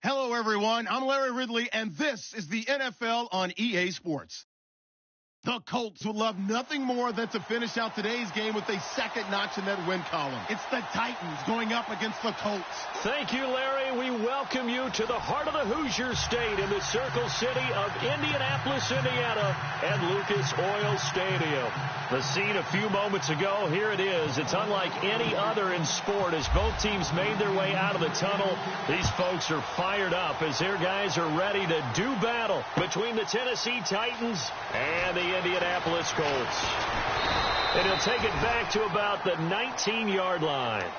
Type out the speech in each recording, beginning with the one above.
Hello, everyone. I'm Larry Ridley, and this is the NFL on EA Sports. The Colts would love nothing more than to finish out today's game with a second notch in that win column. It's the Titans going up against the Colts. Thank you, Larry. We welcome you to the heart of the Hoosier State in the Circle City of Indianapolis, Indiana, and Lucas Oil Stadium. The scene a few moments ago, here it is. It's unlike any other in sport as both teams made their way out of the tunnel. These folks are fired up as their guys are ready to do battle between the Tennessee Titans and the Indianapolis Colts. And he'll take it back to about the 19-yard line.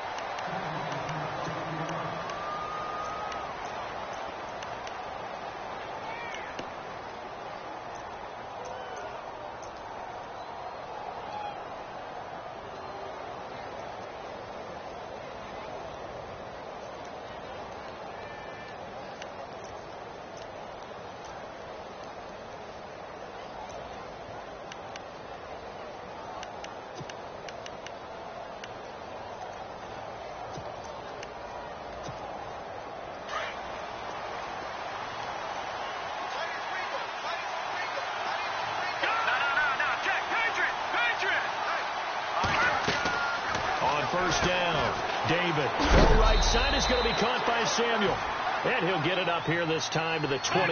First down. David. Throw right side is going to be caught by Samuel. And he'll get it up here this time to the 21.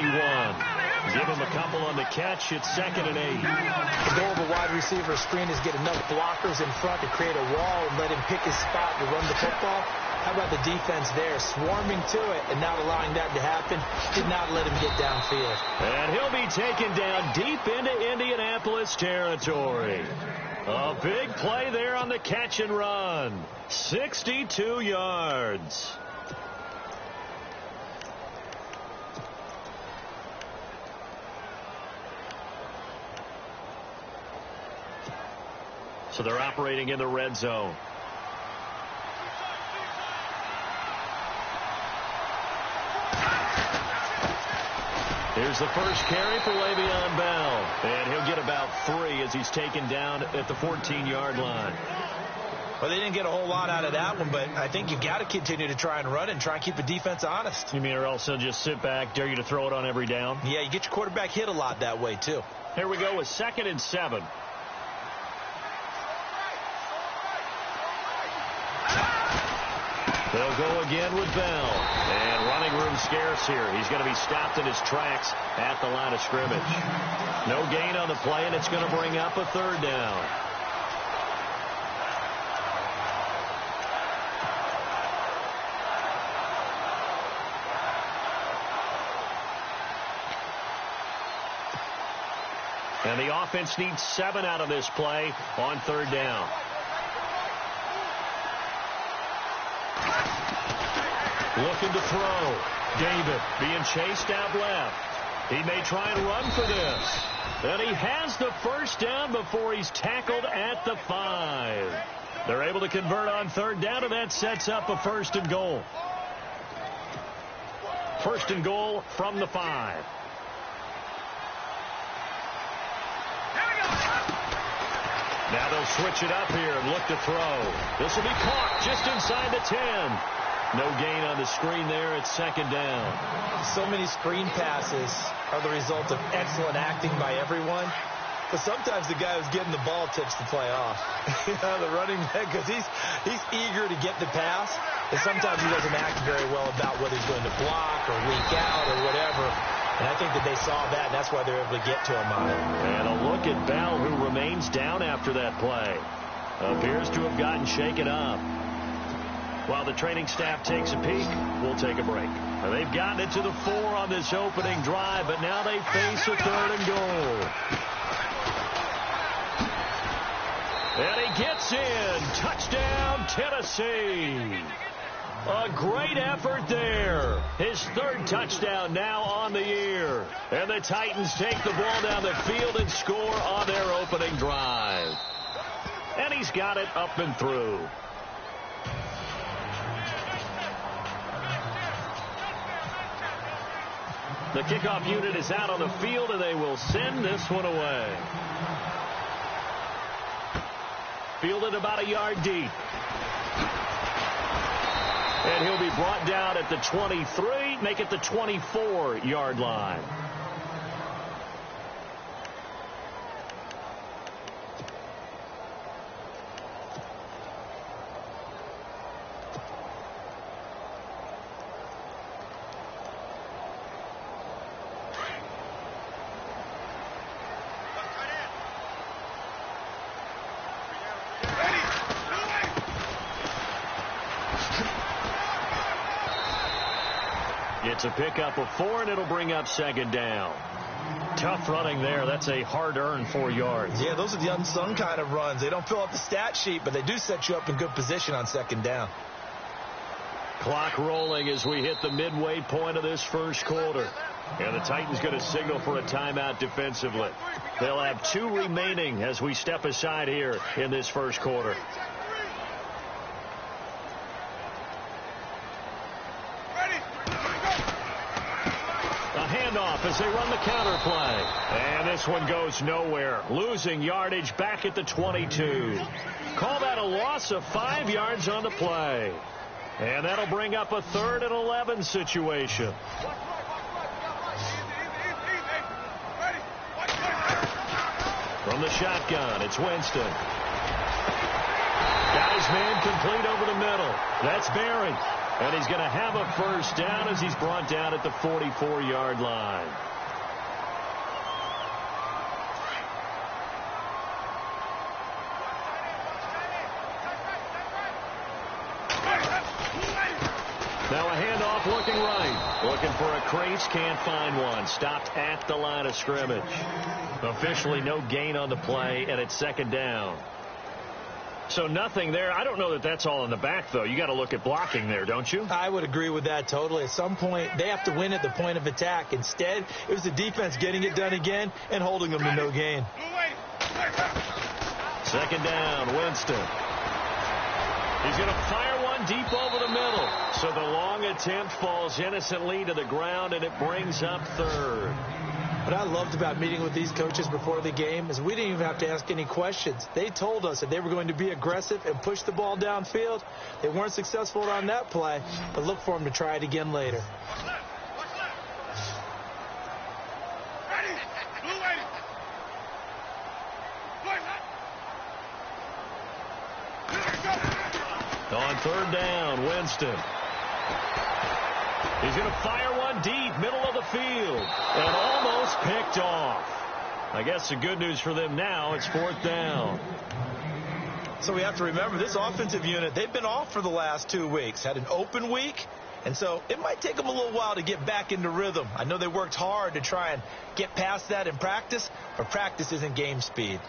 Give him a couple on the catch. It's 2nd and 8. The goal of a wide receiver screen is get enough blockers in front to create a wall and let him pick his spot to run the football. How about the defense there, swarming to it and not allowing that to happen? Did not let him get downfield. And he'll be taken down deep into Indianapolis territory. A big play there on the catch and run. 62 yards. So they're operating in the red zone. Here's the first carry for Le'Veon Bell. And he'll get about 3 as he's taken down at the 14-yard line. Well, they didn't get a whole lot out of that one, but I think you've got to continue to try and run and try and keep the defense honest. You mean or else they'll just sit back, dare you to throw it on every down? Yeah, you get your quarterback hit a lot that way, too. Here we go with 2nd and 7. They'll go again with Bell. And running room scarce here. He's going to be stopped in his tracks at the line of scrimmage. No gain on the play, and it's going to bring up a 3rd down. And the offense needs 7 out of this play on 3rd down. Looking to throw. David being chased out left. He may try and run for this. And he has the first down before he's tackled at the 5. They're able to convert on 3rd down, and that sets up a 1st and goal. 1st and goal from the 5. Now they'll switch it up here and look to throw. This will be caught just inside the 10. No gain on the screen there. It's 2nd down. So many screen passes are the result of excellent acting by everyone. But sometimes the guy who's getting the ball tips the play off. The running back, because he's eager to get the pass. And sometimes he doesn't act very well about whether he's going to block or leak out or whatever. And I think that they saw that, and that's why they're able to get to him on it. And a look at Bell, who remains down after that play. Appears to have gotten shaken up. While the training staff takes a peek, we'll take a break. They've gotten it to the 4 on this opening drive, but now they face a 3rd and goal. And he gets in. Touchdown, Tennessee. A great effort there. His 3rd touchdown now on the year. And the Titans take the ball down the field and score on their opening drive. And he's got it up and through. The kickoff unit is out on the field, and they will send this one away. Fielded about a yard deep. And he'll be brought down at the 23, make it the 24-yard line. It's a pickup of 4, and it'll bring up second down. Tough running there. That's a hard-earned 4 yards. Yeah, those are the unsung kind of runs. They don't fill out the stat sheet, but they do set you up in good position on second down. Clock rolling as we hit the midway point of this first quarter. And the Titans going to signal for a timeout defensively. They'll have 2 remaining as we step aside here in this first quarter. As they run the counter play. And this one goes nowhere. Losing yardage back at the 22. Call that a loss of 5 yards on the play. And that'll bring up a 3rd and 11 situation. From the shotgun, it's Winston. Guy's man complete over the middle. That's Barry. And he's going to have a first down as he's brought down at the 44-yard line. Now a handoff looking right. Looking for a crease, can't find one. Stopped at the line of scrimmage. Officially no gain on the play, and it's second down. So nothing there. I don't know that that's all in the back, though. You got to look at blocking there, don't you? I would agree with that totally. At some point, they have to win at the point of attack. Instead, it was the defense getting it done again and holding them to no gain. Second down, Winston. He's going to fire one deep over the middle. So the long attempt falls innocently to the ground, and it brings up 3rd. What I loved about meeting with these coaches before the game is we didn't even have to ask any questions. They told us that they were going to be aggressive and push the ball downfield. They weren't successful on that play, but look for them to try it again later. On 3rd down, Winston. He's going to fire one deep, middle of the field, and almost picked off. I guess the good news for them now, it's 4th down. So we have to remember this offensive unit, they've been off for the last 2 weeks, had an open week, and so it might take them a little while to get back into rhythm. I know they worked hard to try and get past that in practice, but practice isn't game speed.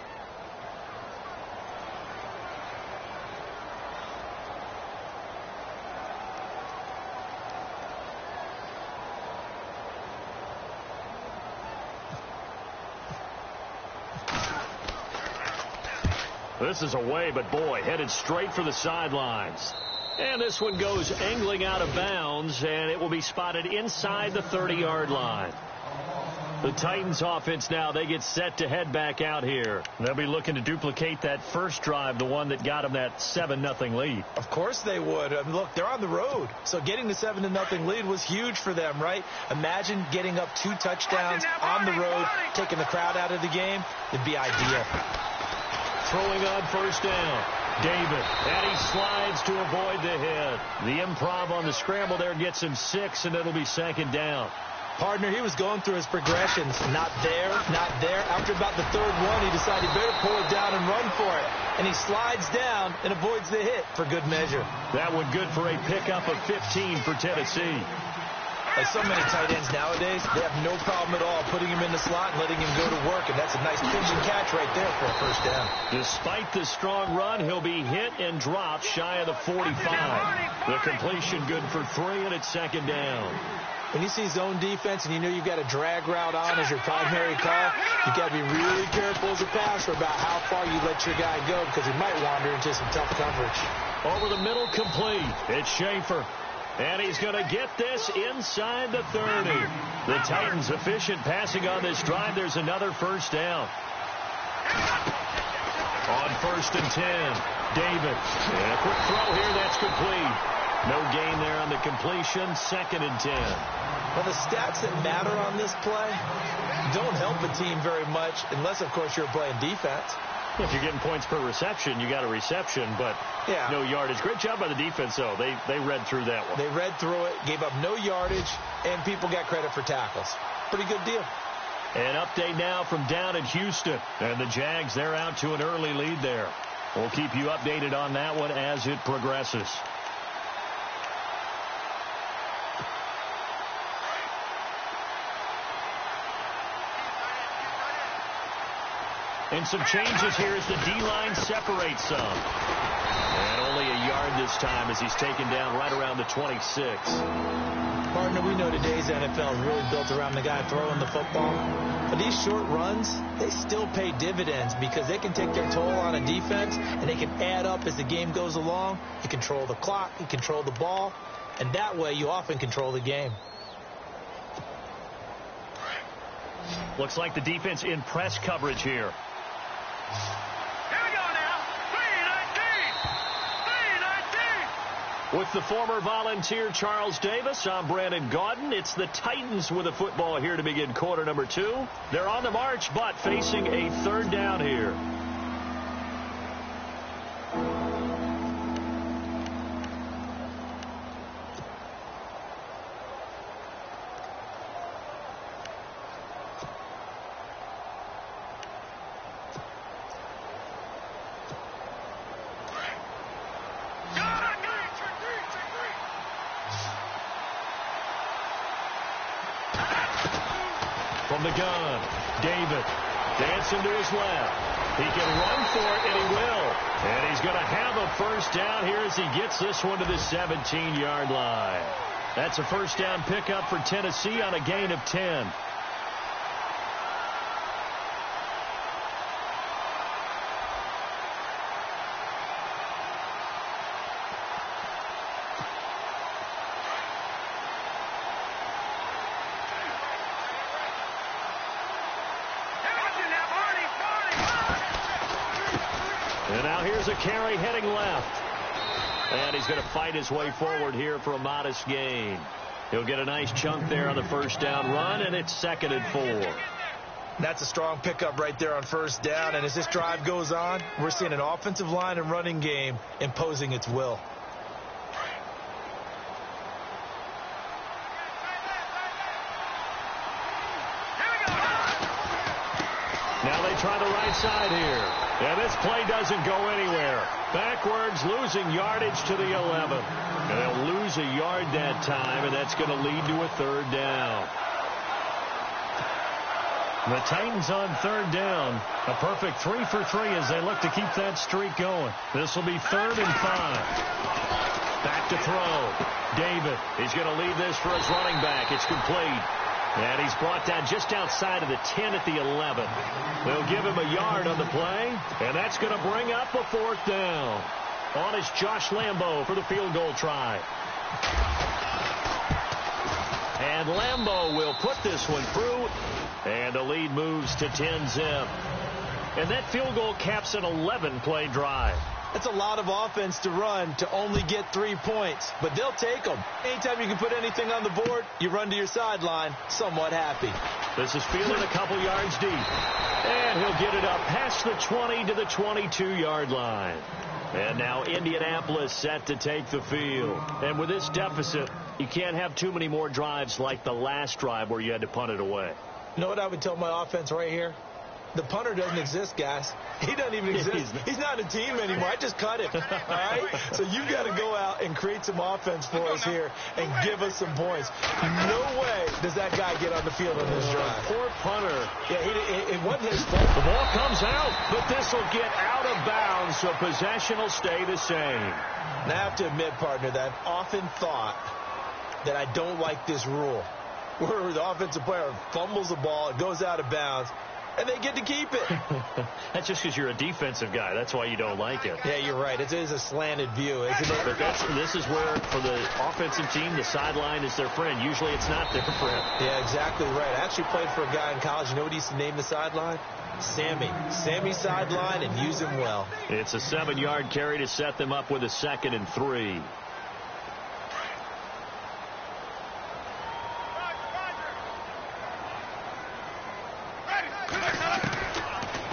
This is away, but boy, headed straight for the sidelines. And this one goes angling out of bounds, and it will be spotted inside the 30-yard line. The Titans offense now, they get set to head back out here. They'll be looking to duplicate that first drive, the one that got them that 7-0 lead. Of course they would. Look, they're on the road. So getting the 7-0 lead was huge for them, right? Imagine getting up 2 touchdowns on the road, taking the crowd out of the game. It'd be ideal. Throwing on first down, David, and he slides to avoid the hit. The improv on the scramble there gets him 6, and it'll be second down. Partner, he was going through his progressions. Not there, not there. After about the 3rd one, he decided he better pull it down and run for it. And he slides down and avoids the hit for good measure. That one good for a pickup of 15 for Tennessee. Like so many tight ends nowadays, they have no problem at all putting him in the slot and letting him go to work. And that's a nice pinch and catch right there for a first down. Despite the strong run, he'll be hit and dropped shy of the 45. The completion good for 3, and it's second down. When you see zone defense and you know you've got a drag route on as your primary call, you've got to be really careful as a passer about how far you let your guy go because he might wander into some tough coverage. Over the middle, complete. It's Schaefer. And he's going to get this inside the 30. The Titans efficient passing on this drive. There's another first down. On 1st and 10, David. And a quick throw here, that's complete. No gain there on the completion. 2nd and 10. Well, the stats that matter on this play don't help a team very much unless, of course, you're playing defense. If you're getting points per reception, you got a reception, but no yardage. Great job by the defense, though. They read through that one. They read through it, gave up no yardage, and people got credit for tackles. Pretty good deal. An update now from down in Houston. And the Jags, they're out to an early lead there. We'll keep you updated on that one as it progresses. And some changes here as the D-line separates some. And only a yard this time as he's taken down right around the 26. Partner, we know today's NFL is really built around the guy throwing the football. But these short runs, they still pay dividends because they can take their toll on a defense and they can add up as the game goes along. You control the clock, you control the ball, and that way you often control the game. Looks like the defense in press coverage here. Here we go now. 3-19. With the former Volunteer Charles Davis, I'm Brandon Gaudin. It's the Titans with the football here to begin quarter number 2. They're on the march, but facing a 3rd down here. From the gun, David dancing to his left. He can run for it, and he will. And he's going to have a 1st down here as he gets this one to the 17-yard line. That's a 1st down pickup for Tennessee on a gain of 10. And now here's a carry heading left. And he's going to fight his way forward here for a modest gain. He'll get a nice chunk there on the 1st down run, and it's 2nd and 4. That's a strong pickup right there on 1st down. And as this drive goes on, we're seeing an offensive line and running game imposing its will. Now they try the right side here. And this play doesn't go anywhere. Backwards, losing yardage to the 11. And they'll lose a yard that time, and that's going to lead to a 3rd down. The Titans on 3rd down. A perfect 3 for 3 as they look to keep that streak going. This will be 3rd and 5. Back to throw. David, he's going to leave this for his running back. It's complete. And he's brought down just outside of the 10 at the 11. They'll give him a yard on the play, and that's going to bring up a 4th down. On is Josh Lambo for the field goal try. And Lambo will put this one through, and the lead moves to 10-zip. And that field goal caps an 11-play drive. That's a lot of offense to run to only get 3 points, but they'll take them. Anytime you can put anything on the board, you run to your sideline somewhat happy. This is Fielding a couple yards deep. And he'll get it up past the 20 to the 22-yard line. And now Indianapolis set to take the field. And with this deficit, you can't have too many more drives like the last drive where you had to punt it away. You know what I would tell my offense right here? The punter doesn't exist, guys. He doesn't even exist. He's not a team anymore. I just cut him. All right? So you've got to go out and create some offense for us here and give us some points. No way does that guy get on the field on this drive. Poor punter. Yeah, it wasn't his fault. The ball comes out, but this will get out of bounds, so possession will stay the same. And I have to admit, partner, that I've often thought that I don't like this rule, where the offensive player fumbles the ball, it goes out of bounds, and they get to keep it. That's just because you're a defensive guy. That's why you don't like it. Yeah, you're right. It is a slanted view, isn't it? But this is where, for the offensive team, the sideline is their friend. Usually it's not their friend. Yeah, exactly right. I actually played for a guy in college. You know what he used to name the sideline? Sammy. Sammy sideline, and use him well. It's a 7-yard carry to set them up with a 2nd and 3.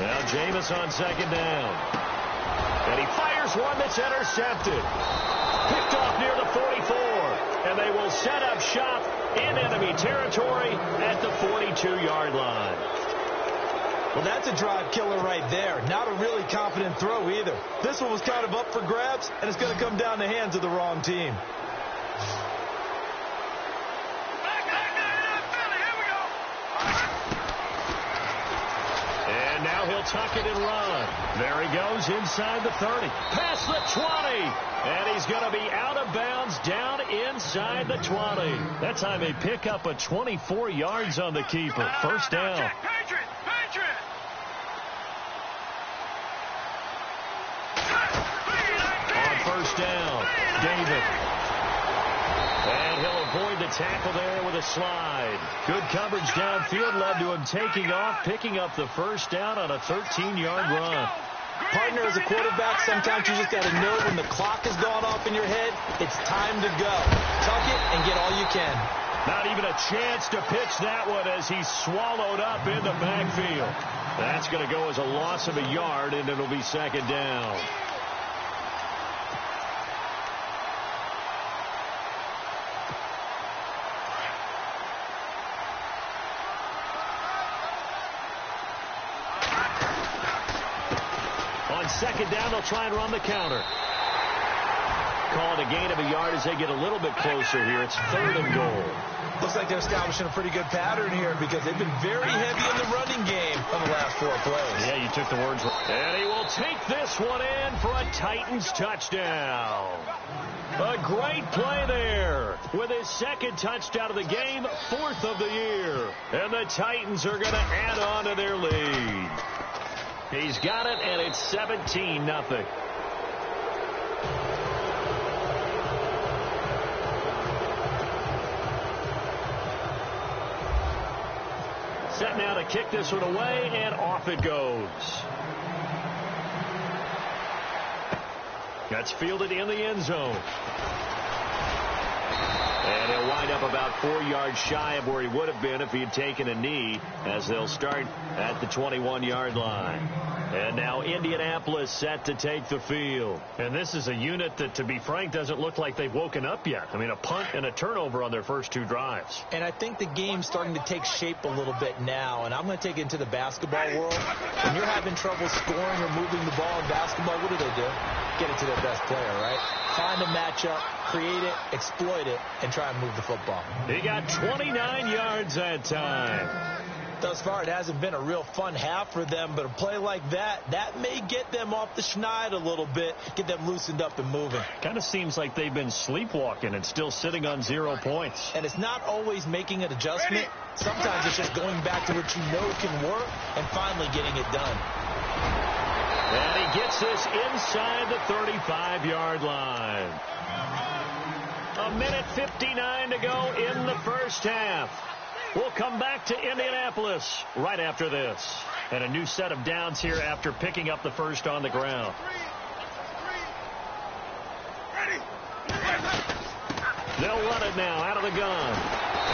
Now Jameis on second down. And he fires one that's intercepted. Picked off near the 44. And they will set up shop in enemy territory at the 42-yard line. Well, that's a drive killer right there. Not a really confident throw either. This one was kind of up for grabs, and it's going to come down the hands of the wrong team. And now he'll tuck it and run. There he goes inside the 30. Past the 20. And he's going to be out of bounds down inside the 20. That time they pick up a 24 yards on the keeper. First down. On first down, David. And he'll avoid the tackle there with a slide. Good coverage downfield led to him taking off, picking up the first down on a 13-yard run. Partner, as a quarterback, sometimes you just got to know when the clock has gone off in your head, it's time to go. Tuck it and get all you can. Not even a chance to pitch that one as he's swallowed up in the backfield. That's going to go as a loss of a yard, and it'll be second down. On second down, they'll try and run the counter. Call it a gain of a yard as they get a little bit closer here. It's third and goal. Looks like they're establishing a pretty good pattern here because they've been very heavy in the running game on the last 4 plays. Yeah, you took the words. And he will take this one in for a Titans touchdown. A great play there with his second touchdown of the game, 4th of the year. And the Titans are going to add on to their lead. He's got it, and it's 17-0. Set now to kick this one away, and off it goes. That's fielded in the end zone. And he'll wind up about 4 yards shy of where he would have been if he had taken a knee, as they'll start at the 21-yard line. And now Indianapolis set to take the field. And this is a unit that, to be frank, doesn't look like they've woken up yet. I mean, a punt and a turnover on their first 2 drives. And I think the game's starting to take shape a little bit now. And I'm going to take it into the basketball world. When you're having trouble scoring or moving the ball in basketball, what do? Get it to their best player, right? Find a matchup, create it, exploit it, and try and move the football. He got 29 yards that time. Thus far, it hasn't been a real fun half for them, but a play like that may get them off the schneid a little bit, get them loosened up and moving. Kind of seems like they've been sleepwalking and still sitting on 0 points. And it's not always making an adjustment. Sometimes it's just going back to what you know can work and finally getting it done. And he gets this inside the 35-yard line. 1:59 to go in the first half. We'll come back to Indianapolis right after this. And a new set of downs here after picking up the first on the ground. They'll run it now out of the gun.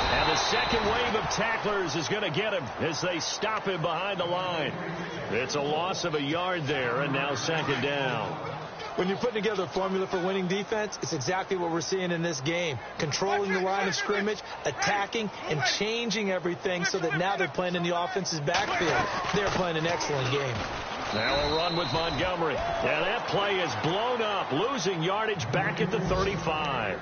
And the second wave of tacklers is going to get him as they stop him behind the line. It's a loss of a yard there, and now second down. When you're putting together a formula for winning defense, it's exactly what we're seeing in this game. Controlling the line of scrimmage, attacking, and changing everything so that now they're playing in the offense's backfield. They're playing an excellent game. Now a run with Montgomery. And that play is blown up, losing yardage back at the 35.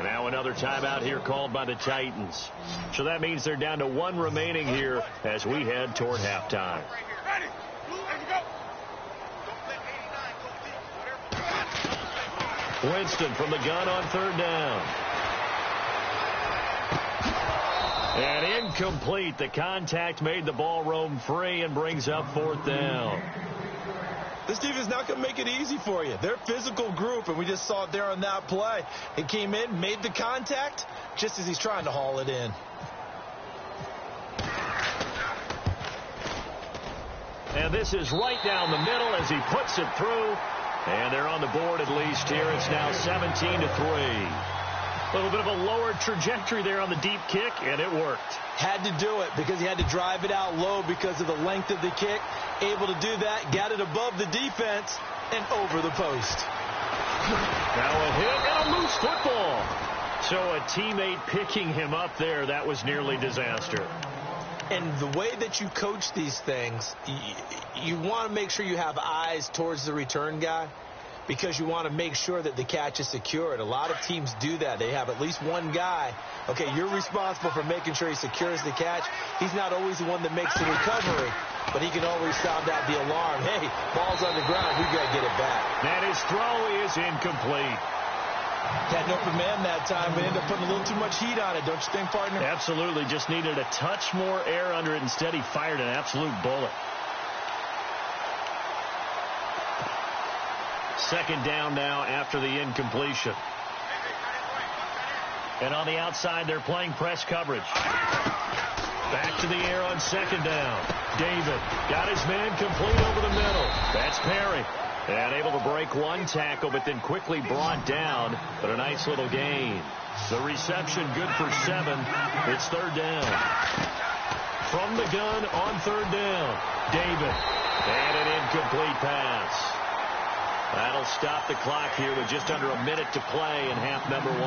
Now another timeout here called by the Titans. So that means they're down to 1 remaining here as we head toward halftime. Winston from the gun on third down. And incomplete. The contact made the ball roam free and brings up 4th down. This defense is not going to make it easy for you. They're a physical group, and we just saw it there on that play. It came in, made the contact, just as he's trying to haul it in. And this is right down the middle as he puts it through. And they're on the board at least here. It's now 17-3. A little bit of a lower trajectory there on the deep kick, and it worked. Had to do it because he had to drive it out low because of the length of the kick. Able to do that, got it above the defense, and over the post. Now a hit and a loose football. So a teammate picking him up there, that was nearly disaster. And the way that you coach these things, you want to make sure you have eyes towards the return guy because you want to make sure that the catch is secured. A lot of teams do that. They have at least one guy. Okay, you're responsible for making sure he secures the catch. He's not always the one that makes the recovery, but he can always sound out the alarm. Hey, ball's on the ground. We got to get it back. And his throw is incomplete. Had an open man that time, but ended up putting a little too much heat on it, don't you think, partner? Absolutely. Just needed a touch more air under it. Instead, he fired an absolute bullet. Second down now after the incompletion. And on the outside, they're playing press coverage. Back to the air on second down. David got his man complete over the middle. That's Perry. And able to break one tackle, but then quickly brought down. But a nice little gain. The reception good for 7. It's third down. From the gun on third down. David. And an incomplete pass. That'll stop the clock here with just under a minute to play in half number 1.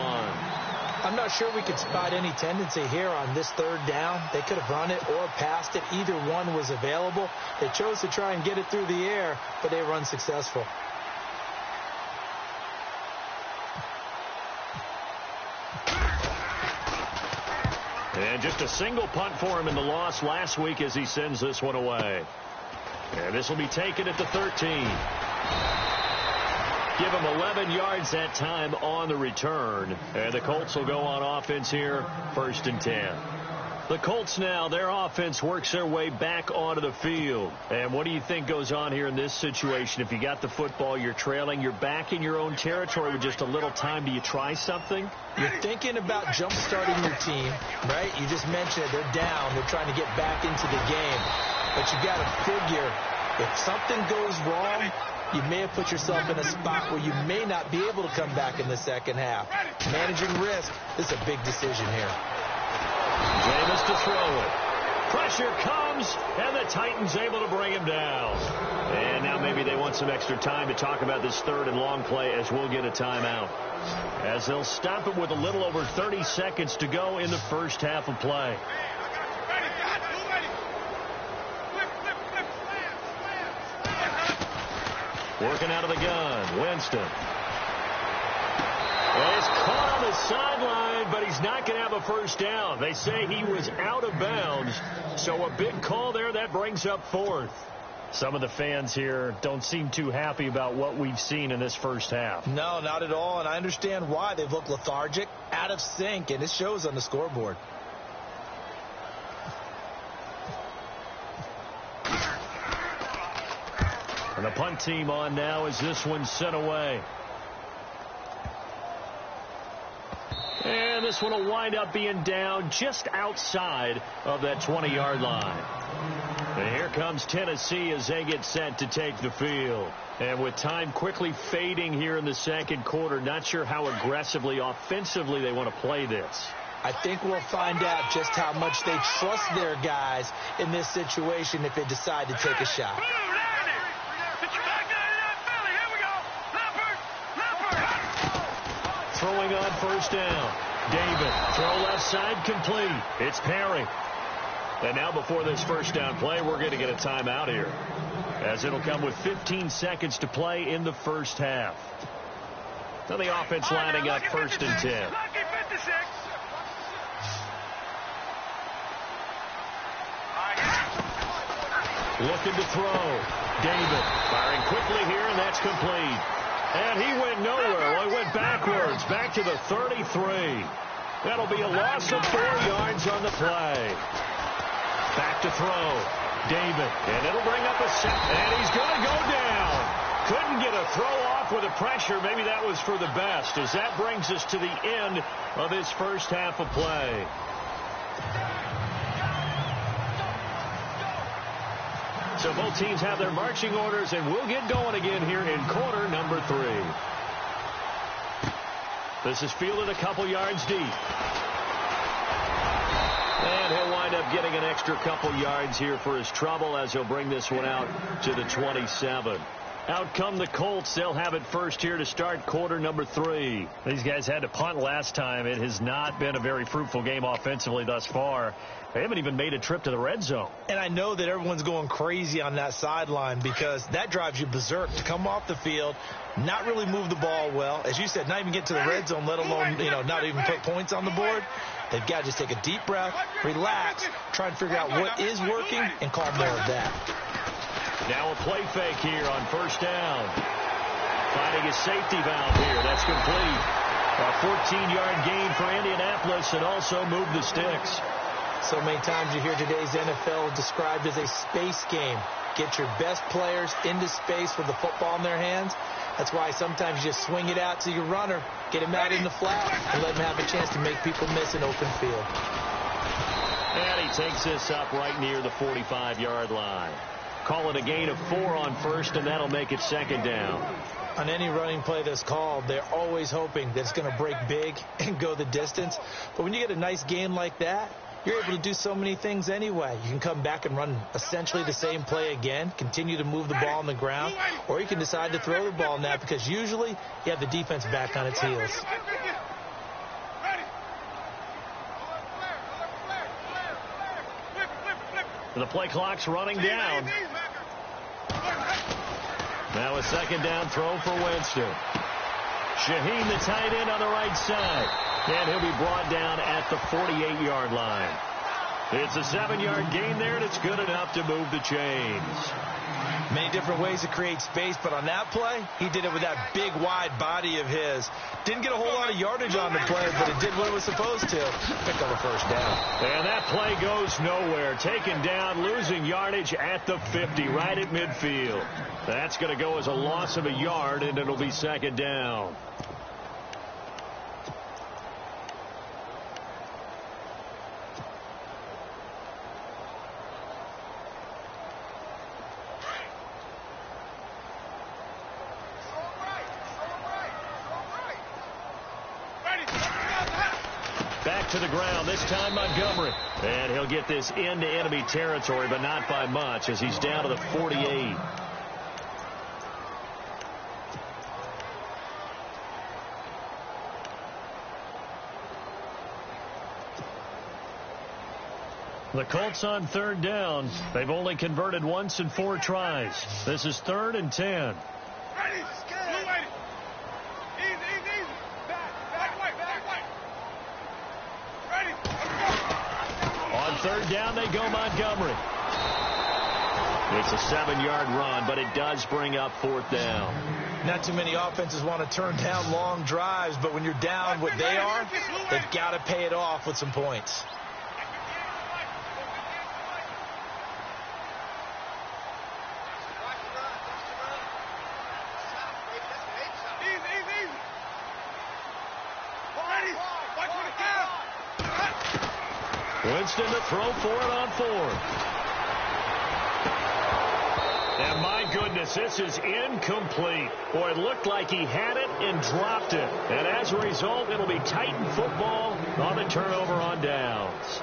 I'm not sure we could spot any tendency here on this third down. They could have run it or passed it. Either one was available. They chose to try and get it through the air, but they were unsuccessful. And just a single punt for him in the loss last week as he sends this one away. And this will be taken at the 13. Give him 11 yards that time on the return. And the Colts will go on offense here, 1st and 10. The Colts now, their offense works their way back onto the field. And what do you think goes on here in this situation? If you got the football, you're trailing, you're back in your own territory with just a little time. Do you try something? You're thinking about jump-starting your team, right? You just mentioned it. They're down. They're trying to get back into the game. But you got to figure if something goes wrong, you may have put yourself in a spot where you may not be able to come back in the second half. Managing risk is a big decision here. Jameis to throw it. Pressure comes, and the Titans able to bring him down. And now maybe they want some extra time to talk about this third and long play as we'll get a timeout. As they'll stop it with a little over 30 seconds to go in the first half of play. Working out of the gun, Winston. Well, he's caught on the sideline, but he's not going to have a first down. They say he was out of bounds, so a big call there that brings up 4th. Some of the fans here don't seem too happy about what we've seen in this first half. No, not at all, and I understand why. They've looked lethargic, out of sync, and it shows on the scoreboard. And the punt team on now as this one's sent away. And this one will wind up being down just outside of that 20-yard line. And here comes Tennessee as they get set to take the field. And with time quickly fading here in the second quarter, not sure how aggressively, offensively they want to play this. I think we'll find out just how much they trust their guys in this situation if they decide to take a shot. Throwing on first down. David, throw left side complete. It's Perry. And now before this first down play, we're going to get a timeout here, as it'll come with 15 seconds to play in the first half. Now the offense lining up 1st and 10. Looking to throw. David firing quickly here, and that's complete. And he went nowhere. Well, he went backwards, back to the 33. That'll be a loss of 4 yards on the play. Back to throw. David, and it'll bring up a set, and he's going to go down. Couldn't get a throw off with the pressure. Maybe that was for the best, as that brings us to the end of this first half of play. So both teams have their marching orders, and we'll get going again here in quarter number 3. This is fielded a couple yards deep. And he'll wind up getting an extra couple yards here for his trouble as he'll bring this one out to the 27. Out come the Colts. They'll have it first here to start quarter number 3. These guys had to punt last time. It has not been a very fruitful game offensively thus far. They haven't even made a trip to the red zone. And I know that everyone's going crazy on that sideline because that drives you berserk to come off the field, not really move the ball well. As you said, not even get to the red zone, let alone, not even put points on the board. They've got to just take a deep breath, relax, try and figure out what is working, and call more of that. Now a play fake here on first down. Finding a safety valve here. That's complete. A 14-yard gain for Indianapolis and also move the sticks. So many times you hear today's NFL described as a space game. Get your best players into space with the football in their hands. That's why sometimes you just swing it out to your runner, get him out in the flat, and let him have a chance to make people miss an open field. And he takes this up right near the 45-yard line. Call it a gain of 4 on first, and that'll make it second down. On any running play that's called, they're always hoping that it's going to break big and go the distance. But when you get a nice game like that, you're able to do so many things anyway. You can come back and run essentially the same play again, continue to move the ball on the ground, or you can decide to throw the ball now because usually you have the defense back on its heels. The play clock's running down. Now a second down throw for Winston. Shaheen, the tight end, on the right side. And he'll be brought down at the 48-yard line. It's a 7-yard gain there, and it's good enough to move the chains. Many different ways to create space, but on that play, he did it with that big, wide body of his. Didn't get a whole lot of yardage on the play, but it did what it was supposed to. Pick up a first down. And that play goes nowhere. Taken down, losing yardage at the 50, right at midfield. That's going to go as a loss of a yard, and it'll be second down. Back to the ground, this time Montgomery. And he'll get this into enemy territory, but not by much as he's down to the 48. The Colts on third down. They've only converted once in 4 tries. This is 3rd and 10. On third down, they go Montgomery. It's a 7-yard run, but it does bring up 4th down. Not too many offenses want to turn down long drives, but when you're down what they are, they've got to pay it off with some points. Winston to throw for it on 4th. And my goodness, this is incomplete. Boy, it looked like he had it and dropped it. And as a result, it'll be Titan football on the turnover on downs.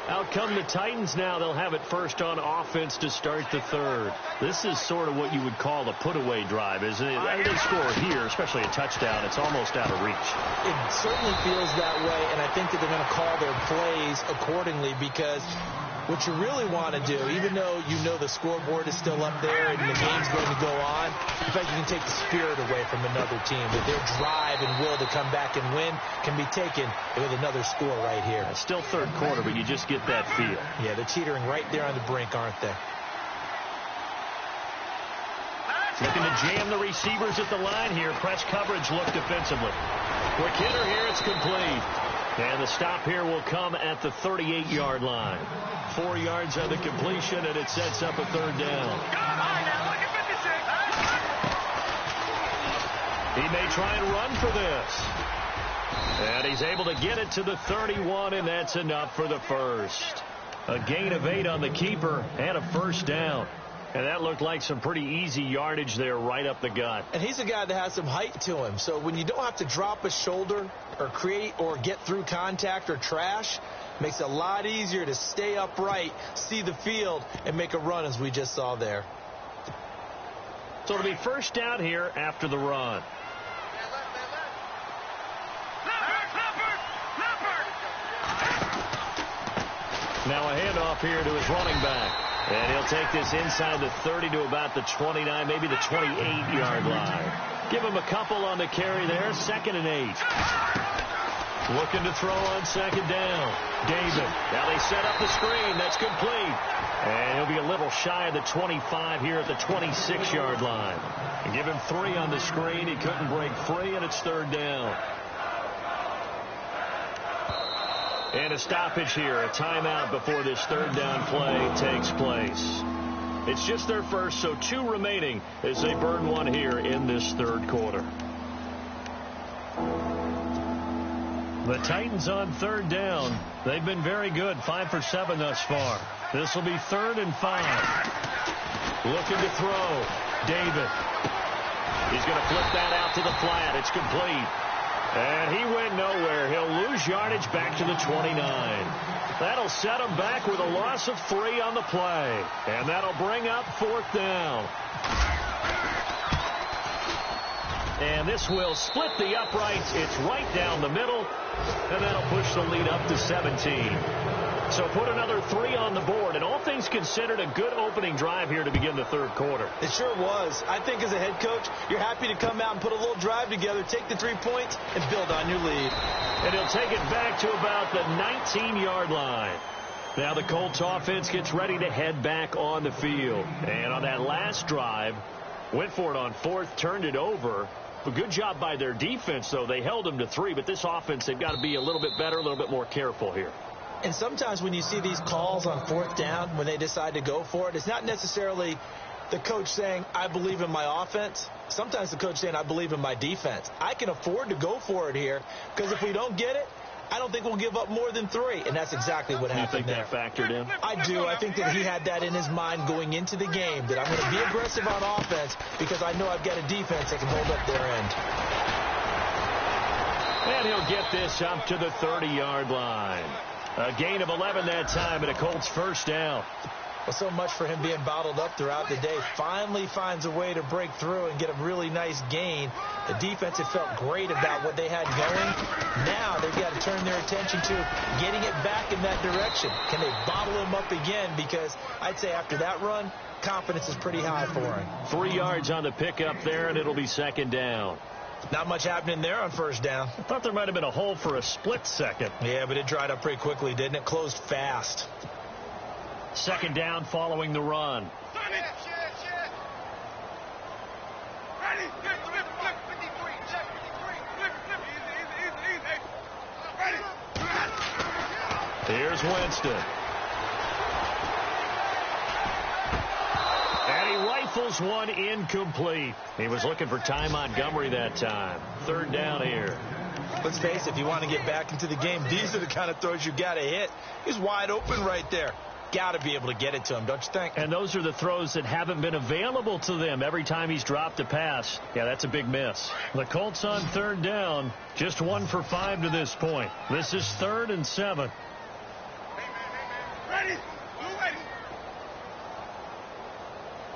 Out come the Titans now. They'll have it first on offense to start the 3rd. This is sort of what you would call a put-away drive, isn't it? They score here, especially a touchdown. It's almost out of reach. It certainly feels that way, and I think that they're going to call their plays accordingly because what you really want to do, even though you know the scoreboard is still up there and the game's going to go on, in fact, you can take the spirit away from another team. That their drive and will to come back and win can be taken with another score right here. It's still 3rd quarter, but you just get that feel. Yeah, they're teetering right there on the brink, aren't they? Looking to jam the receivers at the line here. Press coverage look defensively. Quick hitter here, it's complete. And the stop here will come at the 38-yard line. 4 yards on the completion, and it sets up a 3rd down. He may try and run for this. And he's able to get it to the 31, and that's enough for the first. A gain of 8 on the keeper and a first down. And that looked like some pretty easy yardage there right up the gut. And he's a guy that has some height to him. So when you don't have to drop a shoulder or create or get through contact or trash, makes it a lot easier to stay upright, see the field, and make a run as we just saw there. So it'll be first down here after the run. Now a handoff here to his running back. And he'll take this inside the 30 to about the 29, maybe the 28-yard line. Give him a couple on the carry there, 2nd and 8. Looking to throw on 2nd down. David. Now they set up the screen. That's complete. And he'll be a little shy of the 25 here at the 26-yard line. And give him 3 on the screen. He couldn't break free, and it's 3rd down. And a stoppage here, a timeout before this 3rd down play takes place. It's just their first, so 2 remaining as they burn 1 here in this 3rd quarter. The Titans on 3rd down. They've been very good, 5 for 7 thus far. This will be 3rd and 5. Looking to throw. David. He's going to flip that out to the flat. It's complete. And he went nowhere. He'll lose yardage back to the 29. That'll set him back with a loss of 3 on the play. And that'll bring up 4th down. And this will split the uprights. It's right down the middle. And that'll push the lead up to 17. So put another 3 on the board. And all things considered, a good opening drive here to begin the 3rd quarter. It sure was. I think as a head coach, you're happy to come out and put a little drive together, take the 3 points, and build on your lead. And he'll take it back to about the 19-yard line. Now the Colts offense gets ready to head back on the field. And on that last drive, went for it on 4th, turned it over. A good job by their defense, though. They held them to 3, but this offense, they've got to be a little bit better, a little bit more careful here. And sometimes when you see these calls on 4th down, when they decide to go for it, it's not necessarily the coach saying, I believe in my offense. Sometimes the coach saying, I believe in my defense. I can afford to go for it here because if we don't get it, I don't think we'll give up more than 3. And that's exactly what happened there. You think that factored in? I do. I think that he had that in his mind going into the game, that I'm going to be aggressive on offense because I know I've got a defense that can hold up their end. And he'll get this up to the 30-yard line. A gain of 11 that time and a Colts first down. Well, so much for him being bottled up throughout the day. Finally finds a way to break through and get a really nice gain. The defense had felt great about what they had going. Now they've got to turn their attention to getting it back in that direction. Can they bottle him up again? Because I'd say after that run, confidence is pretty high for him. 3 yards on the pickup there, and it'll be 2nd down. Not much happening there on 1st down. I thought there might have been a hole for a split second. Yeah, but it dried up pretty quickly, didn't it? Closed fast. 2nd down following the run. Here's Winston. And he rifles one incomplete. He was looking for Ty Montgomery that time. 3rd down here. Let's face it, if you want to get back into the game, these are the kind of throws you got to hit. He's wide open right there. Got to be able to get it to him, don't you think? And those are the throws that haven't been available to them every time he's dropped a pass. Yeah, that's a big miss. The Colts on 3rd down, just 1 for 5 to this point. This is 3rd and 7. Ready? Blue ready.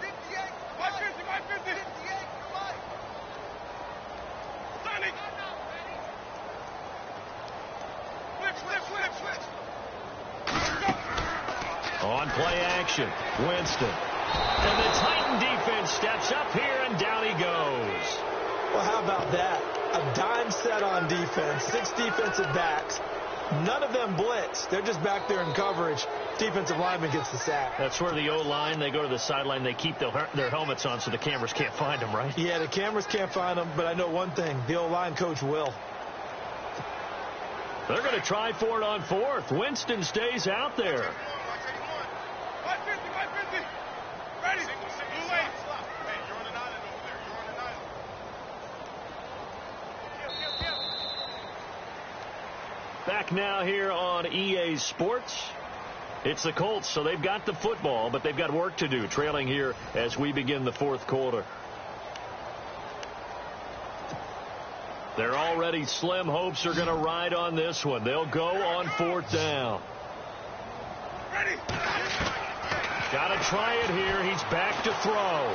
58. 550, 550. 58, right. Sonic. Switch. On play action, Winston. And the Titan defense steps up here, and down he goes. Well, how about that? A dime set on defense, 6 defensive backs. None of them blitz. They're just back there in coverage. Defensive lineman gets the sack. That's where the O-line, they go to the sideline, they keep their helmets on so the cameras can't find them, right? Yeah, the cameras can't find them, but I know one thing. The O-line coach will. They're going to try for it on 4th. Winston stays out there. 550. Ready? Blue ready. Hey, you're on an island over there. You're on an island. Back now here on EA Sports. It's the Colts, so they've got the football, but they've got work to do, trailing here as we begin the fourth quarter. Their already slim hopes are going to ride on this one. They'll go on fourth down. Got to try it here. He's back to throw.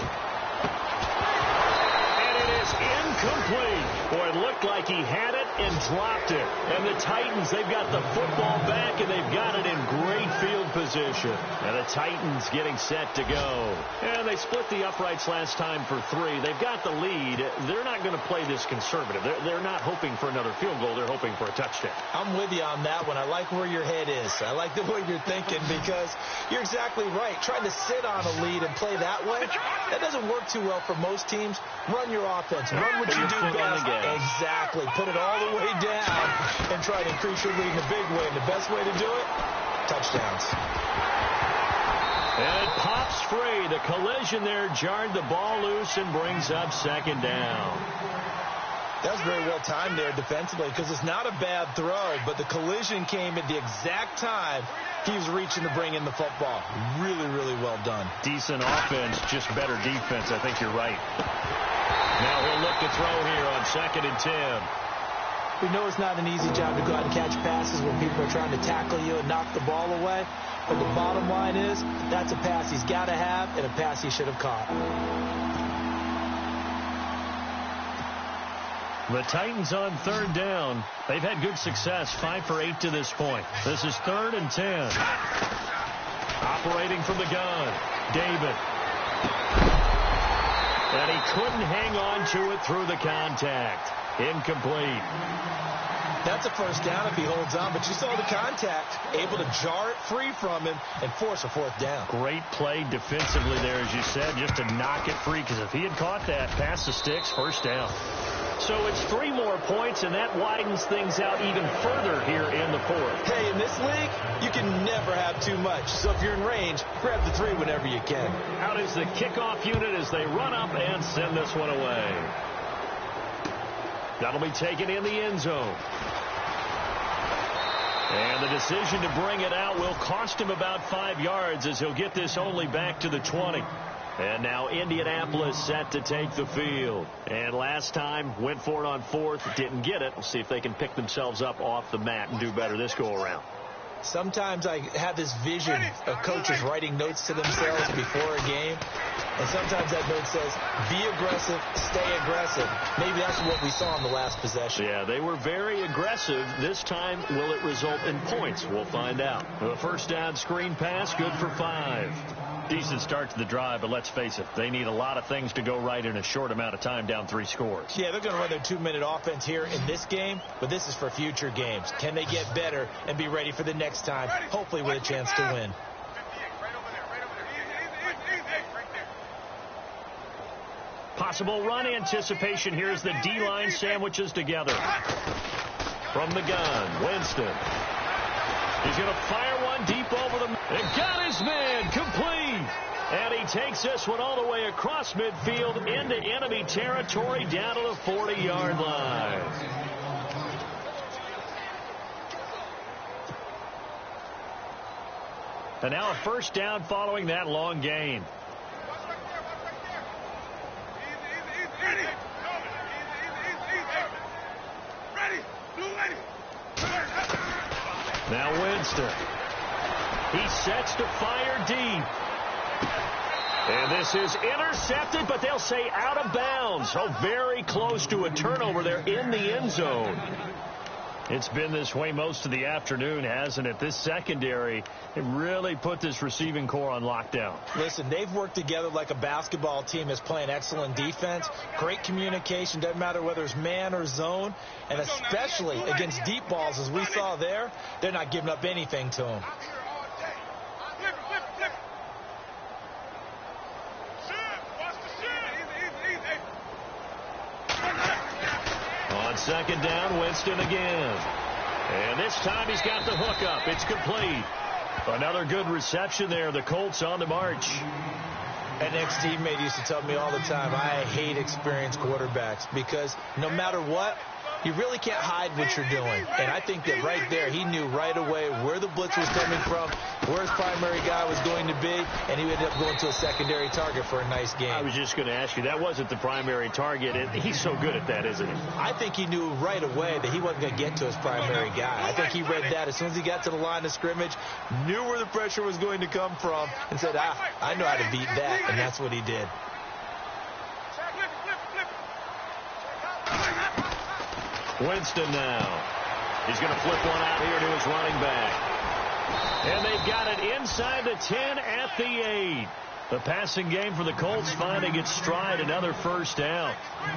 And it is incomplete. Boy, it looked like he had it and dropped it. And the Titans, they've got the football back, and they've got it in great field position. And the Titans getting set to go. And they split the uprights last time for 3. They've got the lead. They're not going to play this conservative. They're not hoping for another field goal. They're hoping for a touchdown. I'm with you on that one. I like where your head is. I like the way you're thinking because you're exactly right. Trying to sit on a lead and play that way, that doesn't work too well for most teams. Run your offense. Run what you do best. Exactly. Put it all the way down and try to increase your lead in a big way. And the best way to do it, touchdowns. And it pops free. The collision there jarred the ball loose and brings up second down. That was very well timed there defensively because it's not a bad throw, but the collision came at the exact time he was reaching to bring in the football. Really, really well done. Decent offense, just better defense. I think you're right. Now he'll look to throw here on 2nd and 10. We know it's not an easy job to go out and catch passes when people are trying to tackle you and knock the ball away. But the bottom line is that's a pass he's got to have and a pass he should have caught. The Titans on 3rd down. They've had good success, 5 for 8 to this point. This is 3rd and 10. Operating from the gun, David. And he couldn't hang on to it through the contact. Incomplete. That's a first down if he holds on, but you saw the contact, able to jar it free from him and force a 4th down. Great play defensively there, as you said, just to knock it free, because if he had caught that, past the sticks, first down. So it's 3 more points, and that widens things out even further here in the 4th. Hey, in this league, you can never have too much. So if you're in range, grab the 3 whenever you can. Out is the kickoff unit as they run up and send this one away. That'll be taken in the end zone. And the decision to bring it out will cost him about 5 yards as he'll get this only back to the 20. And now Indianapolis set to take the field. And last time, went for it on 4th, didn't get it. We'll see if they can pick themselves up off the mat and do better this go-around. Sometimes I have this vision of coaches writing notes to themselves before a game. And sometimes that note says, be aggressive, stay aggressive. Maybe that's what we saw in the last possession. Yeah, they were very aggressive. This time, will it result in points? We'll find out. The first down screen pass, good for 5. Decent start to the drive, but let's face it, they need a lot of things to go right in a short amount of time, down 3 scores. Yeah, they're going to run their 2-minute offense here in this game, but this is for future games. Can they get better and be ready for the next time, hopefully with a chance to win? Possible run anticipation here as the D-line sandwiches together. From the gun, Winston. He's going to fire one deep over the... And got his man, complete. And he takes this one all the way across midfield into enemy territory down to the 40-yard line. And now a first down following that long gain. Now Winston. He sets to fire deep. And this is intercepted, but they'll say out of bounds. So very close to a turnover there in the end zone. It's been this way most of the afternoon, hasn't it? This secondary, it really put this receiving core on lockdown. Listen, they've worked together like a basketball team that's playing excellent defense. Great communication, doesn't matter whether it's man or zone. And especially against deep balls, as we saw there, they're not giving up anything to them. Second down, Winston again. And this time he's got the hook up. It's complete. Another good reception there. The Colts on the march. An ex-teammate used to tell me all the time, I hate experienced quarterbacks because no matter what, You really can't hide what you're doing. And I think that right there, he knew right away where the blitz was coming from, where his primary guy was going to be, and he ended up going to a secondary target for a nice game. I was just going to ask you, that wasn't the primary target. He's so good at that, isn't he? I think he knew right away that he wasn't going to get to his primary guy. I think he read that as soon as he got to the line of scrimmage, knew where the pressure was going to come from, and said, I know how to beat that, and that's what he did. Winston now. He's going to flip one out here to his running back. And they've got it inside the 10 at the 8. The passing game for the Colts finding its stride, another first down.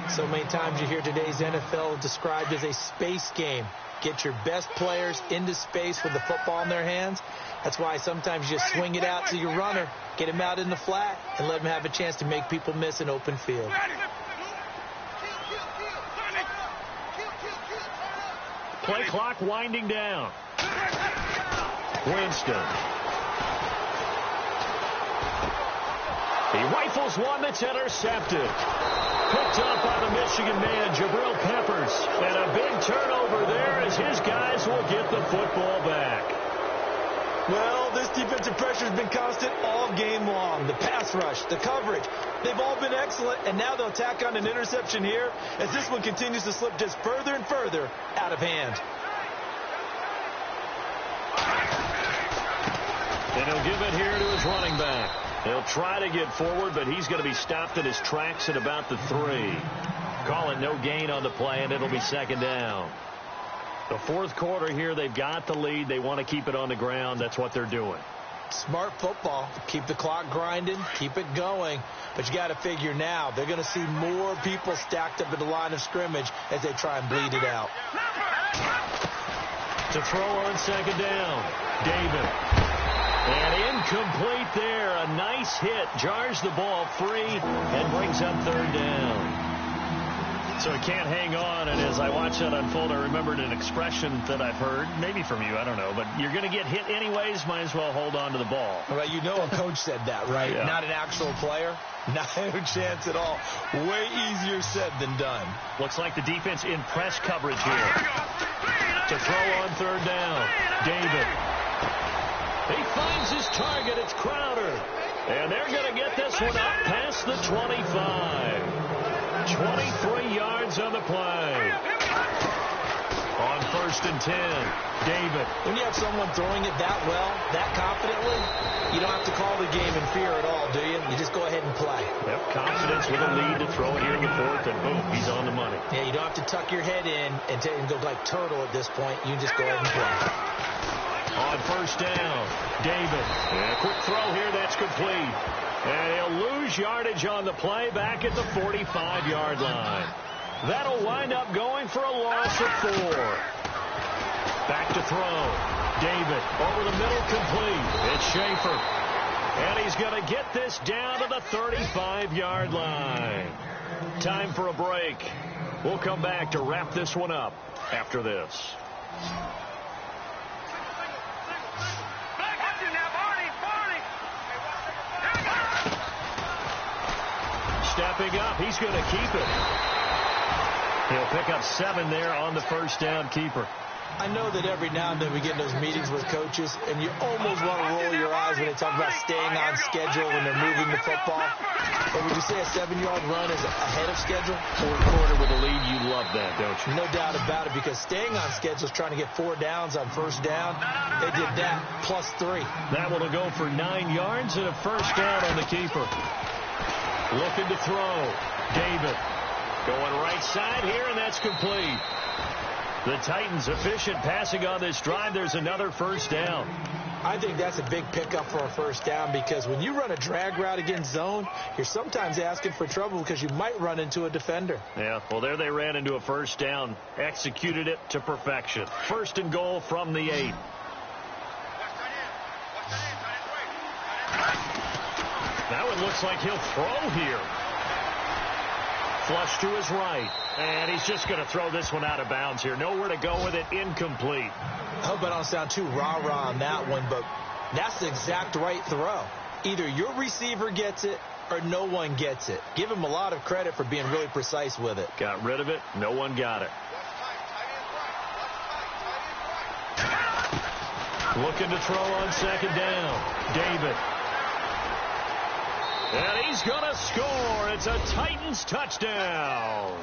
So many times you hear today's NFL described as a space game. Get your best players into space with the football in their hands. That's why sometimes you just swing it out to your runner, get him out in the flat, and let him have a chance to make people miss an open field. Play clock winding down. Winston. He rifles one that's intercepted. Picked up by the Michigan man, Jabril Peppers. And a big turnover there as his guys will get the football back. Well, this defensive pressure has been constant all game long. The pass rush, the coverage, they've all been excellent, and now they'll tack on an interception here as this one continues to slip just further and further out of hand. And he'll give it here to his running back. He'll try to get forward, but he's going to be stopped in his tracks at about the 3. Call it no gain on the play, and it'll be second down. The fourth quarter here, they've got the lead. They want to keep it on the ground. That's what they're doing. Smart football. Keep the clock grinding. Keep it going. But you got to figure now they're going to see more people stacked up at the line of scrimmage as they try and bleed it out. To throw on second down, David. And incomplete there. A nice hit. Jars the ball free and brings up third down. So he can't hang on, and as I watched that unfold, I remembered an expression that I've heard, maybe from you, I don't know, but you're going to get hit anyways, might as well hold on to the ball. Well, you know a coach said that, right? Yeah. Not an actual player. Not a chance at all. Way easier said than done. Looks like the defense in press coverage here. To throw on third down, David. He finds his target, it's Crowder. And they're going to get this one up past the 25. 23 yards on the play. On first and 10, David. When you have someone throwing it that well, that confidently, you don't have to call the game in fear at all, do you? You just go ahead and play. Yep, confidence with a lead to throw it here in the fourth, and boom, he's on the money. Yeah, you don't have to tuck your head in and go like turtle at this point. You just go ahead and play. On first down, David. And a quick throw here, that's complete. And he'll lose yardage on the play back at the 45-yard line. That'll wind up going for a loss of 4. Back to throw. David over the middle, complete. It's Schaefer. And he's going to get this down to the 35-yard line. Time for a break. We'll come back to wrap this one up after this. Stepping up, he's going to keep it. He'll pick up 7 there on the first down keeper. I know that every now and then we get in those meetings with coaches, and you almost want to roll your eyes when they talk about staying on schedule when they're moving the football. But would you say a 7-yard run is ahead of schedule? Fourth quarter with a lead, you love that, don't you? No doubt about it, because staying on schedule is trying to get 4 downs on first down. They did that, plus 3. That will go for 9 yards and a first down on the keeper. Looking to throw. David going right side here, and that's complete. The Titans efficient passing on this drive. There's another first down. I think that's a big pickup for a first down, because when you run a drag route against zone, you're sometimes asking for trouble because you might run into a defender. Yeah, well, there they ran into a first down. Executed it to perfection. First and goal from the 8. Now it looks like he'll throw here. Flush to his right. And he's just going to throw this one out of bounds here. Nowhere to go with it. Incomplete. I hope I don't sound too rah-rah on that one, but that's the exact right throw. Either your receiver gets it or no one gets it. Give him a lot of credit for being really precise with it. Got rid of it. No one got it. Looking to throw on second down. David. And he's going to score. It's a Titans touchdown.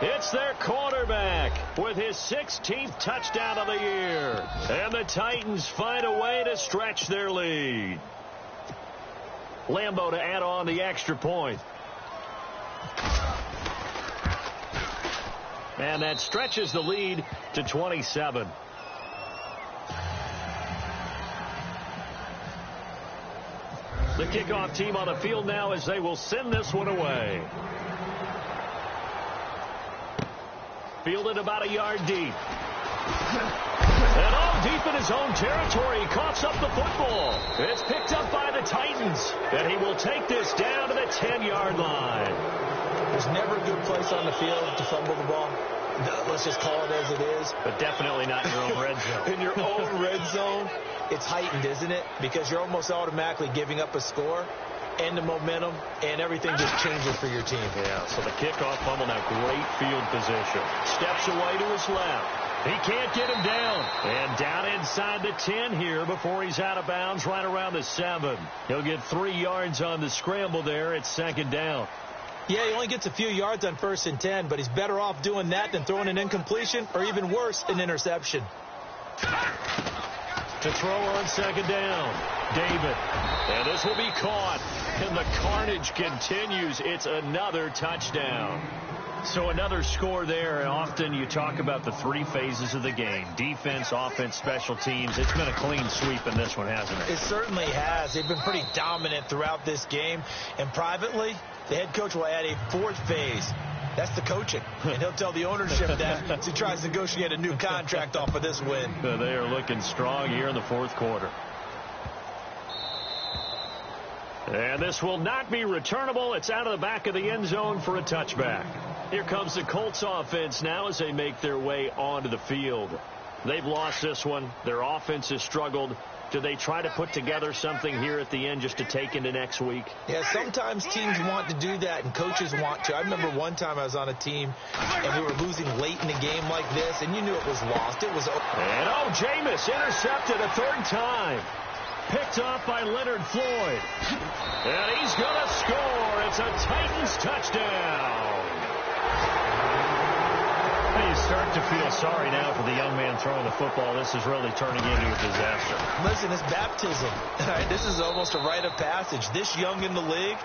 It's their quarterback with his 16th touchdown of the year. And the Titans find a way to stretch their lead. Lambeau to add on the extra point. And that stretches the lead to 27. The kickoff team on the field now as they will send this one away. Fielded about a yard deep. And all deep in his own territory. He coughs up the football. It's picked up by the Titans. And he will take this down to the 10-yard line. There's never a good place on the field to fumble the ball. Let's just call it as it is. But definitely not in your own red zone. In your own red zone, it's heightened, isn't it? Because you're almost automatically giving up a score and the momentum, and everything just changes for your team. Yeah, so the kickoff fumble, now great field position. Steps away to his left. He can't get him down. And down inside the 10 here before he's out of bounds right around the 7. He'll get 3 yards on the scramble there at second down. Yeah, he only gets a few yards on 1st and 10, but he's better off doing that than throwing an incompletion or even worse, an interception. To throw on second down, David. And this will be caught. And the carnage continues. It's another touchdown. So another score there. And often you talk about the 3 phases of the game. Defense, offense, special teams. It's been a clean sweep in this one, hasn't it? It certainly has. They've been pretty dominant throughout this game. And privately, the head coach will add a 4th phase. That's the coaching. And he'll tell the ownership that as he tries to negotiate a new contract off of this win. They are looking strong here in the 4th quarter. And this will not be returnable. It's out of the back of the end zone for a touchback. Here comes the Colts offense now as they make their way onto the field. They've lost this one. Their offense has struggled. Do they try to put together something here at the end just to take into next week? Yeah, sometimes teams want to do that and coaches want to. I remember one time I was on a team and we were losing late in a game like this, and you knew it was lost. It was over. And Jameis intercepted a 3rd time. Picked off by Leonard Floyd. And he's going to score. It's a Titans touchdown. You start to feel sorry now for the young man throwing the football. This is really turning into a disaster. Listen, it's baptism. This is almost a rite of passage. This young in the league,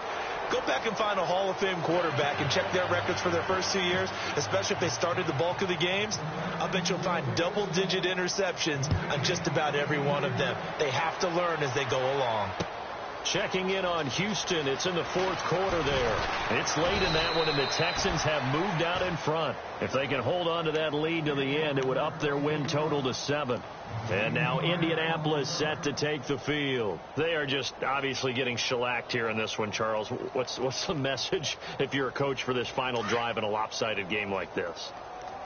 go back and find a Hall of Fame quarterback and check their records for their first 2 years, especially if they started the bulk of the games. I bet you'll find double-digit interceptions on just about every one of them. They have to learn as they go along. Checking in on Houston. It's in the 4th quarter there. It's late in that one, and the Texans have moved out in front. If they can hold on to that lead to the end, it would up their win total to 7. And now Indianapolis set to take the field. They are just obviously getting shellacked here in this one, Charles. What's the message if you're a coach for this final drive in a lopsided game like this?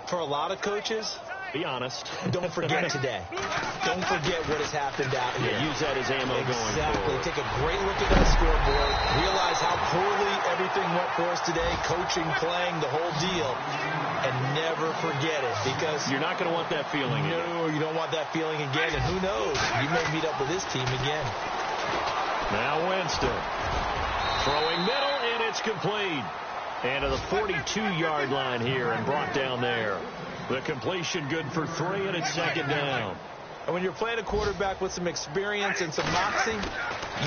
For a lot of coaches, be honest. Don't forget today. Don't forget what has happened out here. Use that as ammo going forward. Exactly. Take a great look at that scoreboard. Realize how poorly everything went for us today. Coaching, playing, the whole deal. And never forget it, because you're not going to want that feeling again. No, you don't want that feeling again. And who knows? You may meet up with this team again. Now Winston. Throwing middle, and it's complete. And to the 42-yard line here and brought down there. The completion good for 3, and it's second down. And when you're playing a quarterback with some experience and some moxie,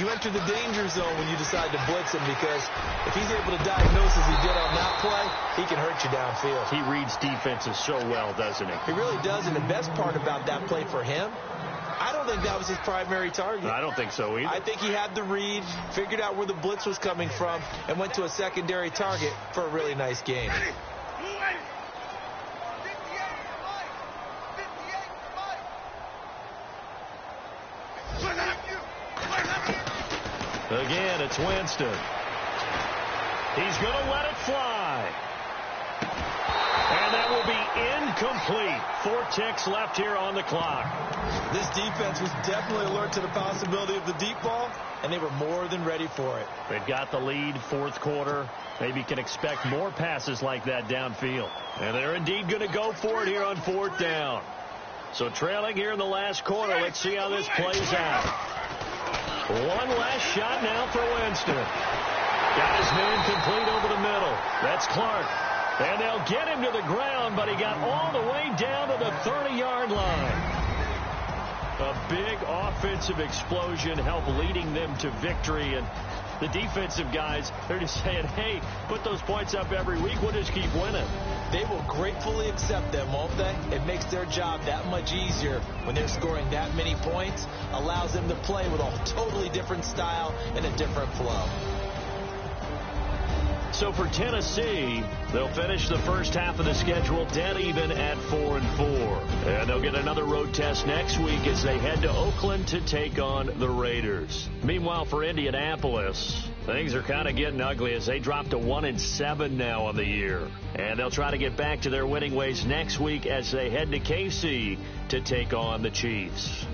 you enter the danger zone when you decide to blitz him, because if he's able to diagnose as he did on that play, he can hurt you downfield. He reads defenses so well, doesn't he? He really does, and the best part about that play for him, I don't think that was his primary target. I don't think so either. I think he had the read, figured out where the blitz was coming from, and went to a secondary target for a really nice game. Again, it's Winston. He's going to let it fly. And that will be incomplete. 4 ticks left here on the clock. This defense was definitely alert to the possibility of the deep ball, and they were more than ready for it. They've got the lead, 4th quarter. Maybe can expect more passes like that downfield. And they're indeed going to go for it here on 4th down. So trailing here in the last quarter. Let's see how this plays out. One last shot now for Winston. Got his man complete over the middle. That's Clark. And they'll get him to the ground, but he got all the way down to the 30-yard line. A big offensive explosion helped leading them to victory. And the defensive guys, they're just saying, hey, put those points up every week. We'll just keep winning. They will gratefully accept them, won't they? It makes their job that much easier when they're scoring that many points. Allows them to play with a totally different style and a different flow. So for Tennessee, they'll finish the first half of the schedule dead even at 4-4. And they'll get another road test next week as they head to Oakland to take on the Raiders. Meanwhile, for Indianapolis, things are kind of getting ugly as they drop to 1-7 now on the year. And they'll try to get back to their winning ways next week as they head to KC to take on the Chiefs.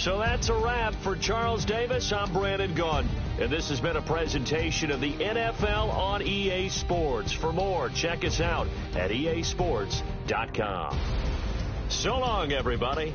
So that's a wrap. For Charles Davis, I'm Brandon Gaudin. And this has been a presentation of the NFL on EA Sports. For more, check us out at easports.com. So long, everybody.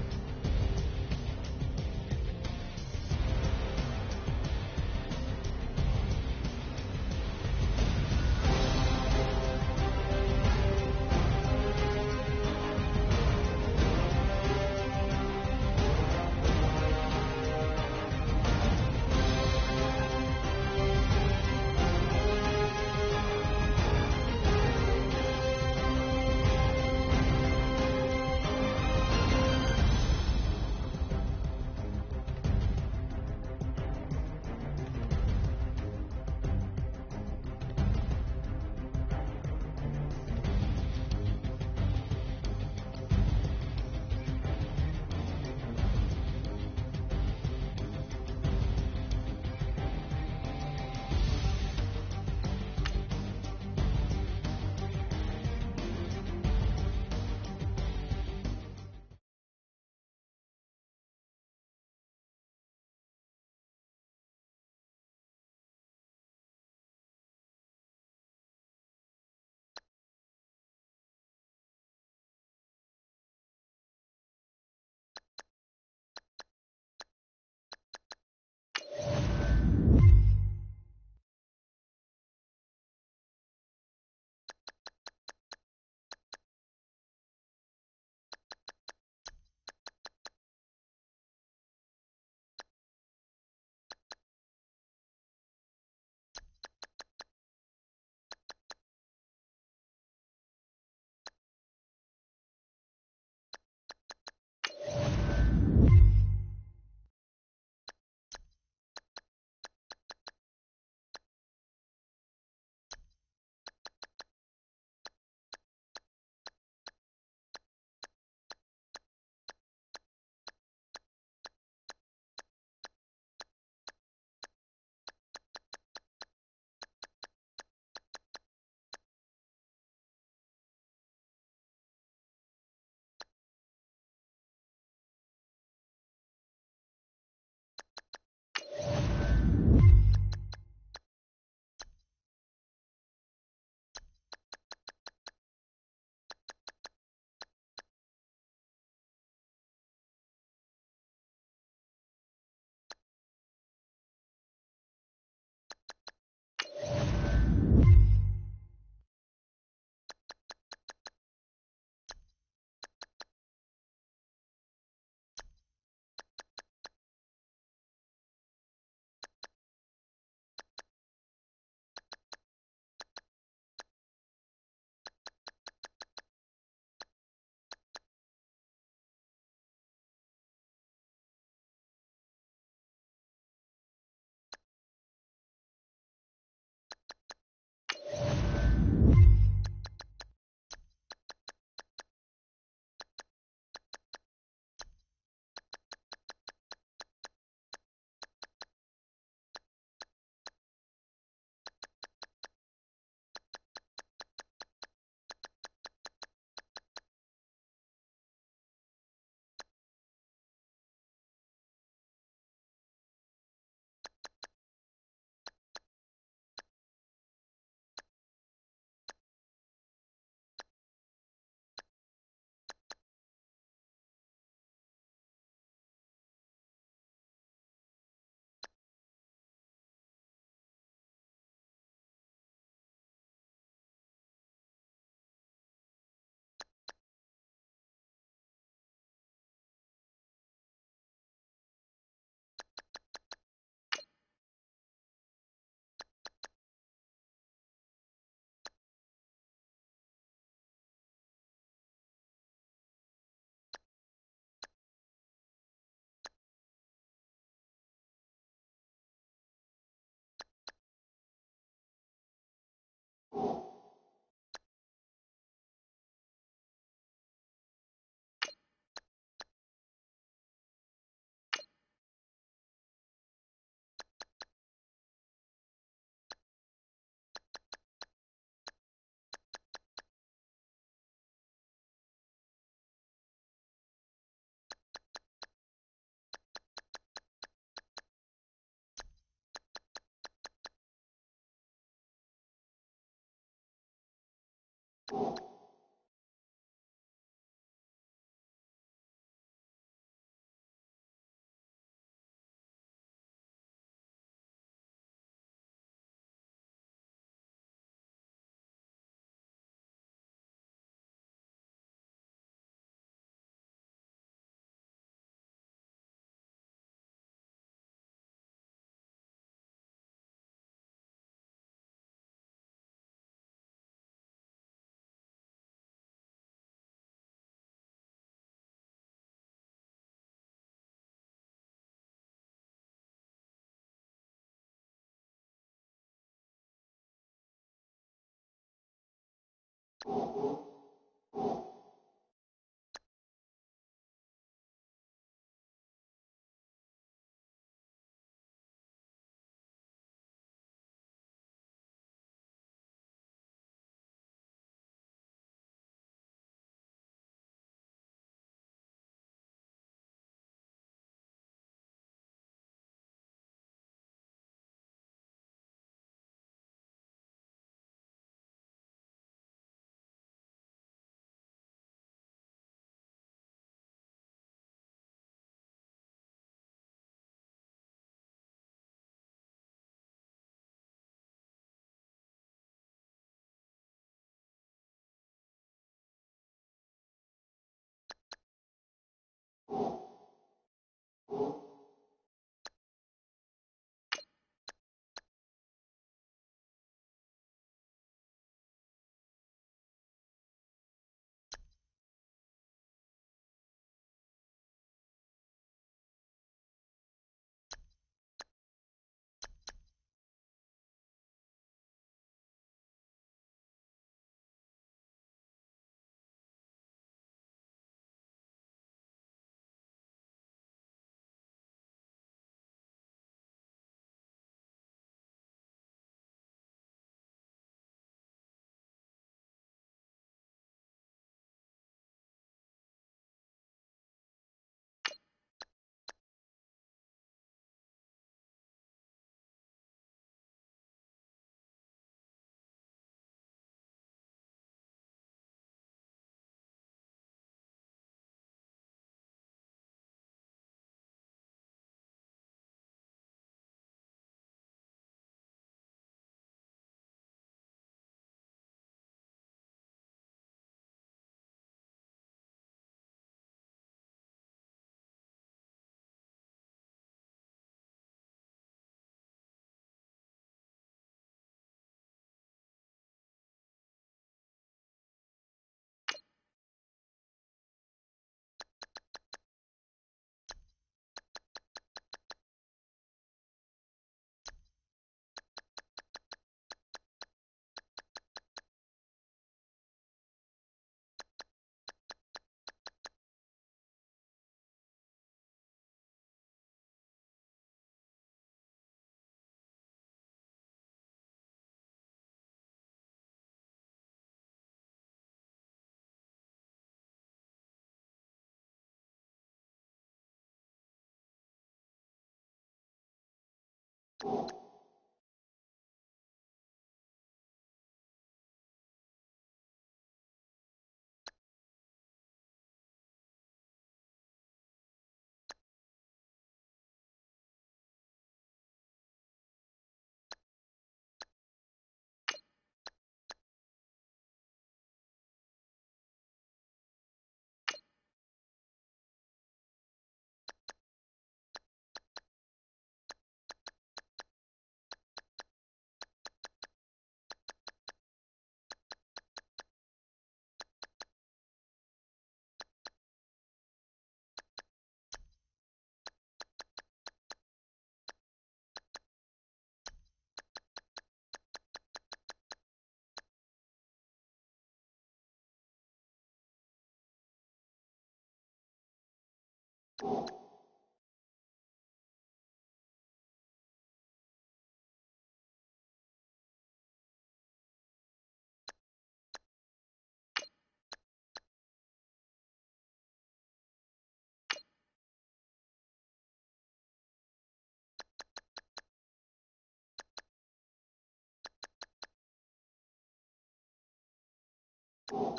you